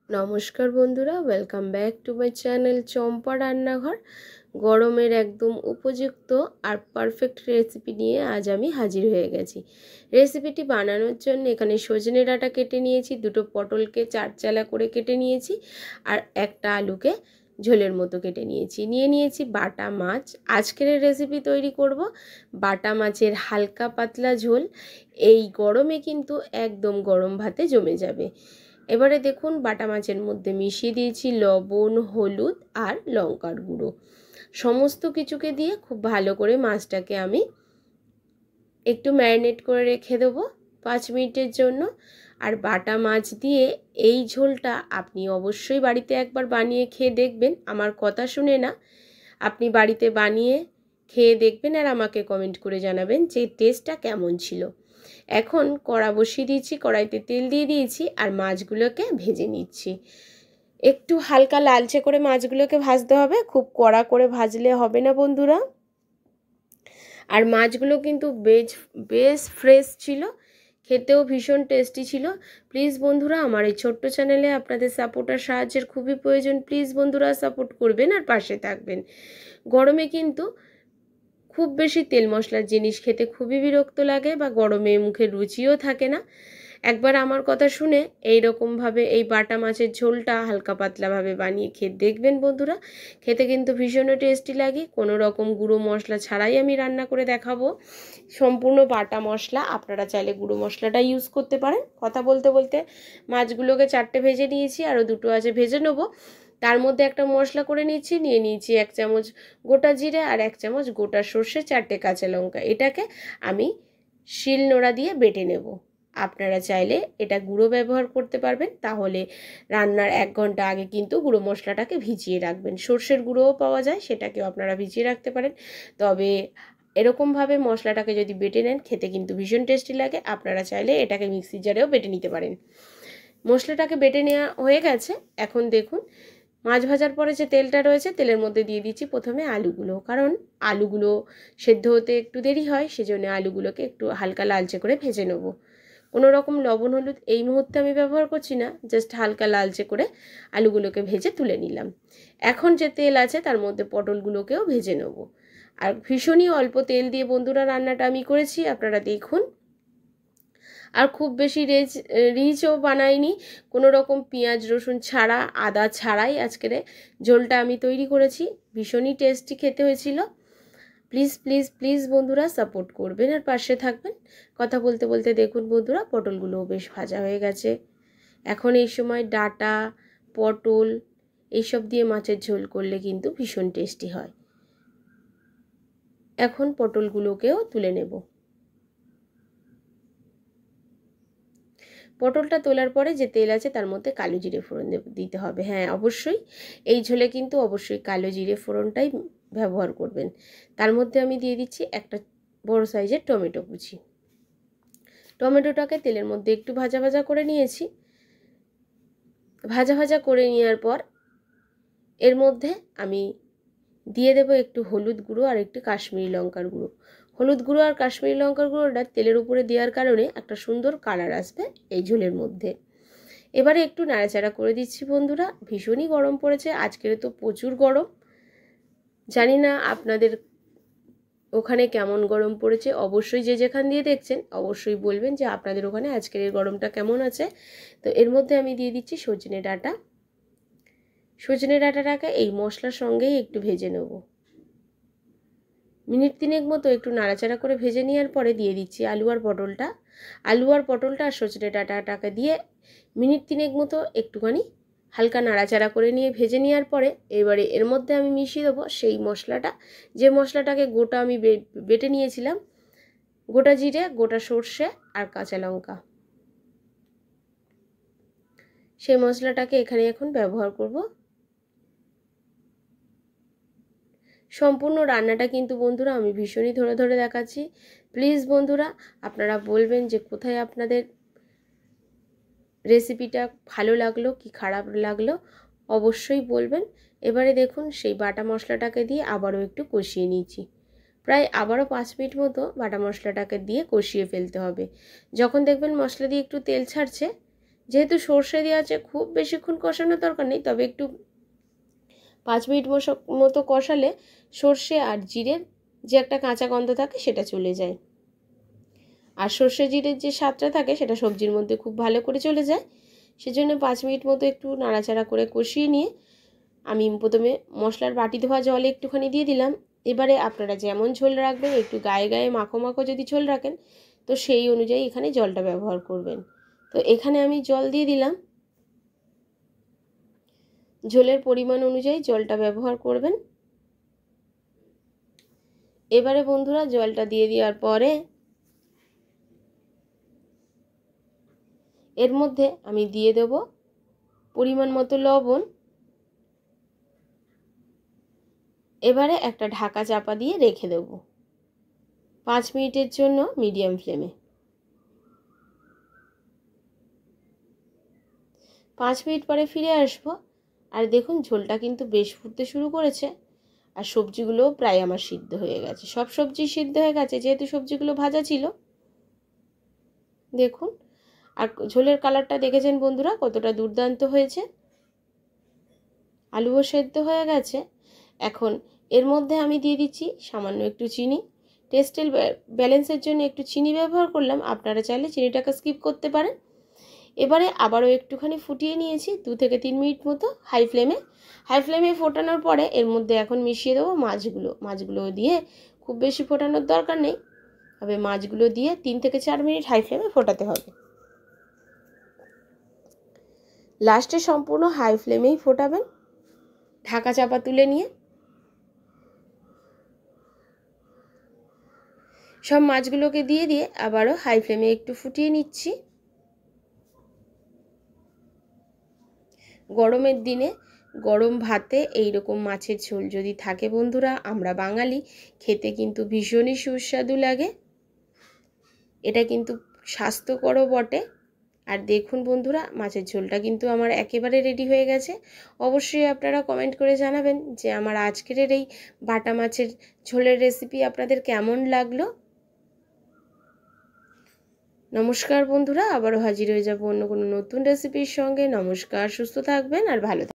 নমস্কার বন্ধুরা, welcome back to my channel Champa Rannaghar. গরমের একদম উপযুক্ত আর পারফেক্ট রেসিপি নিয়ে আজ আমি হাজির হয়ে গেছি। রেসিপিটি বানানোর জন্য এখানে সজনে ডাঁটা কেটে নিয়েছি, দুটো পটলকে চারচালা করে কেটে নিয়েছি, আর একটা আলুকে ঝোলের মতো কেটে নিয়েছি বাটা মাছ। আজকের রেসিপি তৈরি করব বাটা মাছের হালকা পাতলা ঝোল। এই গরমে কিন্তু একদম গরম ভাতে জমে যাবে। এবারে দেখুন, বাটা মাছের মধ্যে মিশিয়ে দিয়েছি লবণ, হলুদ আর লঙ্কার গুঁড়ো। সমস্ত কিছুকে দিয়ে খুব ভালো করে মাছটাকে আমি একটু ম্যারিনেট করে রেখে দেবো 5 মিনিটের জন্য। আর বাটা মাছ দিয়ে এই ঝোলটা আপনি অবশ্যই বাড়িতে একবার বানিয়ে খেয়ে দেখবেন। আমার কথা শুনে না, আপনি বাড়িতে বানিয়ে খেয়ে দেখবেন আর আমাকে কমেন্ট করে জানাবেন যে টেস্টটা কেমন ছিল। এখন কড়া বসিয়ে দিয়েছি, কড়াইতে তেল দিয়ে দিয়েছি আর মাছগুলোকে ভেজে নিচ্ছি। একটু হালকা লালচে করে মাছগুলোকে ভাজতে হবে, খুব কড়া করে ভাজলে হবে না বন্ধুরা। আর মাছগুলো কিন্তু বেশ ফ্রেশ ছিল, খেতেও ভীষণ টেস্টি ছিল। প্লিজ বন্ধুরা, আমার এই ছোট্ট চ্যানেলে আপনাদের সাপোর্ট আর সাহায্যের খুবই প্রয়োজন। প্লিজ বন্ধুরা সাপোর্ট করবেন আর পাশে থাকবেন। গরমে কিন্তু খুব বেশি তেল মশলার জিনিস খেতে খুবই বিরক্ত লাগে, বা গরমে মুখে রুচিও থাকে না। একবার আমার কথা শুনে এইরকমভাবে এই বাটা মাছের ঝোলটা হালকা পাতলাভাবে বানিয়ে খেয়ে দেখবেন বন্ধুরা। খেতে কিন্তু ভীষণ টেস্টি লাগে। কোনো রকম গুঁড়ো মশলা ছাড়াই আমি রান্না করে দেখাবো, সম্পূর্ণ বাটা মশলা। আপনারা চাইলে গুঁড়ো মশলাটা ইউজ করতে পারেন। কথা বলতে বলতে মাছগুলোকে 4টে ভেজে নিয়েছি, আরও 2টো আছে ভেজে নেবো। তার মধ্যে একটা মশলা করে নিয়েছি 1 চামচ গোটা জিরে আর 1 চামচ গোটা সর্ষে, 4টে কাঁচা লঙ্কা। এটাকে আমি শিল নোড়া দিয়ে বেটে নেব। আপনারা চাইলে এটা গুঁড়ো ব্যবহার করতে পারবেন, তাহলে রান্নার 1 ঘন্টা আগে কিন্তু গুঁড়ো মশলাটাকে ভিজিয়ে রাখবেন। সর্ষের গুঁড়োও পাওয়া যায়, সেটাকেও আপনারা ভিজিয়ে রাখতে পারেন। তবে এরকমভাবে মশলাটাকে যদি বেটে নেন খেতে কিন্তু ভীষণ টেস্টি লাগে। আপনারা চাইলে এটাকে মিক্সি জারেও বেটে নিতে পারেন। মশলাটাকে বেটে নেওয়া হয়ে গেছে। এখন দেখুন, মাছ ভাজার পরে যে তেলটা রয়েছে, তেলের মধ্যে দিয়ে দিচ্ছি প্রথমে আলুগুলো, কারণ আলুগুলো সেদ্ধ হতে একটু দেরি হয়, সেজন্য আলুগুলোকে একটু হালকা লালচে করে ভেজে নেব। কোনো রকম লবণ হলুদ এই মুহূর্তে আমি ব্যবহার করছি না, জাস্ট হালকা লালচে করে আলুগুলোকে ভেজে তুলে নিলাম। এখন যে তেল আছে তার মধ্যে পটলগুলোকেও ভেজে নেব। আর ভীষণই অল্প তেল দিয়ে বন্ধুরা রান্নাটা আমি করেছি, আপনারা দেখুন। আর খুব বেশি রিচও বানাইনি, কোনো রকম পেঁয়াজ রসুন ছাড়া, আদা ছাড়াই আজকের ঝোলটা আমি তৈরি করেছি। ভীষণই টেস্টি খেতে হয়েছিল। প্লিজ প্লিজ প্লিজ বন্ধুরা সাপোর্ট করবেন আর পাশে থাকবেন। কথা বলতে বলতে দেখুন বন্ধুরা, পটলগুলোও বেশ ভাজা হয়ে গেছে। এখন এই সময় ডাঁটা, পটল এইসব দিয়ে মাছের ঝোল করলে কিন্তু ভীষণ টেস্টি হয়। এখন পটলগুলোকেও তুলে নেব। পটলটা তোলার পরে যে তেল আছে তার মধ্যে কালো জিরে ফোড়ন দিতে হবে। হ্যাঁ, অবশ্যই এই ঝোলে কিন্তু অবশ্যই কালো জিরে ফোড়নটাই ব্যবহার করবেন। তার মধ্যে আমি দিয়ে দিচ্ছি একটা বড় সাইজের টমেটো কুচি। টমেটোটাকে তেলের মধ্যে একটু ভাজা ভাজা করে নিয়েছি। ভাজা ভাজা করে নেওয়ার পর এর মধ্যে আমি দিয়ে দেবো একটু হলুদ গুঁড়ো আর একটু কাশ্মীরি লঙ্কার গুঁড়ো। হলুদ গুঁড়ো আর কাশ্মীরি লঙ্কার গুঁড়োটা তেলের উপরে দেওয়ার কারণে একটা সুন্দর কালার আসবে এই ঝোলের মধ্যে। এবারে একটু নাড়াচাড়া করে দিচ্ছি বন্ধুরা। ভীষণই গরম পড়েছে আজকের, তো প্রচুর গরম। জানি না আপনাদের ওখানে কেমন গরম পড়েছে, অবশ্যই যে যেখান দিয়ে দেখছেন অবশ্যই বলবেন যে আপনাদের ওখানে আজকের এই গরমটা কেমন আছে। তো এর মধ্যে আমি দিয়ে দিচ্ছি সজনে ডাঁটা। সজনে ডাঁটাটাকে এই মশলার সঙ্গেই একটু ভেজে নেব। মিনিট 3 মতো একটু নাড়াচাড়া করে ভেজে নেওয়ার পরে দিয়ে দিচ্ছি আলু আর পটলটা। আলু আর পটলটা আর সজনে ডাঁটাটাকে দিয়ে মিনিট 3 মতো একটুখানি হালকা নাড়াচাড়া করে নিয়ে ভেজে নেওয়ার পরে এবারে এর মধ্যে আমি মিশিয়ে দেবো সেই মশলাটা, যে মশলাটাকে গোটা আমি বেটে নিয়েছিলাম। গোটা জিরে, গোটা সর্ষে আর কাঁচা লঙ্কা, সেই মশলাটাকে এখানে এখন ব্যবহার করব। সম্পূর্ণ রান্নাটা কিন্তু বন্ধুরা আমি ভীষণই ধরে ধরে দেখাচ্ছি। প্লিজ বন্ধুরা, আপনারা বলবেন যে কোথায় আপনাদের রেসিপিটা ভালো লাগলো কি খারাপ লাগলো, অবশ্যই বলবেন। এবারে দেখুন, সেই বাটা মশলাটাকে দিয়ে আবারও একটু কষিয়ে নিয়েছি। প্রায় আবারও 5 মিনিট মতো বাটা মশলাটাকে দিয়ে কষিয়ে ফেলতে হবে। যখন দেখবেন মশলা দিয়ে একটু তেল ছাড়ছে, যেহেতু সর্ষে দেওয়া আছে খুব বেশিক্ষণ কষানোর দরকার নেই, তবে একটু 5 মিনিট মতো কষালে সর্ষে আর জিরের যে একটা কাঁচা গন্ধ থাকে সেটা চলে যায়, আর সর্ষে জিরের যে স্বাদটা থাকে সেটা সবজির মধ্যে খুব ভালো করে চলে যায়। সেজন্য 5 মিনিট মতো একটু নাড়াচাড়া করে কষিয়ে নিয়ে আমি প্রথমে মশলার বাটি ধোয়া জলে একটুখানি দিয়ে দিলাম। এবারে আপনারা যেমন ঝোল রাখবেন, একটু গায়ে গায়ে মাখো মাখো যদি ঝোল রাখেন তো সেই অনুযায়ী এখানে জলটা ব্যবহার করবেন। তো এখানে আমি জল দিয়ে দিলাম, ঝোলের পরিমাণ অনুযায়ী জলটা ব্যবহার করবেন। এবারে বন্ধুরা জলটা দিয়ে দেওয়ার পরে এর মধ্যে আমি দিয়ে দেব পরিমাণ মতো লবণ। এবারে একটা ঢাকা চাপা দিয়ে রেখে দেব 5 মিনিটের জন্য মিডিয়াম ফ্লেমে। 5 মিনিট পরে ফিরে আসবো, আর দেখুন ঝোলটা কিন্তু বেশ ফুটতে শুরু করেছে, আর সবজিগুলোও প্রায় আমার সিদ্ধ হয়ে গেছে। সব সবজি সিদ্ধ হয়ে গেছে যেহেতু সবজিগুলো ভাজা ছিল। দেখুন, আর ঝোলের কালারটা দেখেছেন বন্ধুরা কতটা দুর্দান্ত হয়েছে, আলুও সেদ্ধ হয়ে গেছে। এখন এর মধ্যে আমি দিয়ে দিচ্ছি সামান্য একটু চিনি। টেস্টের ব্যালেন্সের জন্য একটু চিনি ব্যবহার করলাম, আপনারা চাইলে চিনিটাকে স্কিপ করতে পারেন। এবারে আবারও একটুখানি ফুটিয়ে নিয়েছি 2 থেকে 3 মিনিট মতো হাই ফ্লেমে ফোটানোর পরে এর মধ্যে এখন মিশিয়ে দেবো মাছগুলো দিয়ে খুব বেশি ফোটানোর দরকার নেই, তবে মাছগুলো দিয়ে 3 থেকে 4 মিনিট হাই ফ্লেমে ফোটাতে হবে। লাস্টে সম্পূর্ণ হাই ফ্লেমেই ফোটাবেন ঢাকা চাপা তুলে নিয়ে। সব মাছগুলোকে দিয়ে আবারও হাই ফ্লেমে একটু ফুটিয়ে নিচ্ছি। গরমের দিনে গরম ভাতে এই রকম মাছের ঝোল যদি থাকে বন্ধুরা, আমরা বাঙালি খেতে কিন্তু ভীষণই সুস্বাদু লাগে। এটা কিন্তু স্বাস্থ্যকরও বটে। আর দেখুন বন্ধুরা মাছের ঝোলটা কিন্তু আমার একেবারে রেডি হয়ে গেছে। অবশ্যই আপনারা কমেন্ট করে জানাবেন যে আমার আজকের এই বাটা মাছের ঝোলের রেসিপি আপনাদের কেমন লাগলো। নমস্কার বন্ধুরা, আবারও হাজির হয়ে যাব অন্য কোনো নতুন রেসিপির সঙ্গে। নমস্কার, সুস্থ থাকবেন আর ভালো থাকবেন।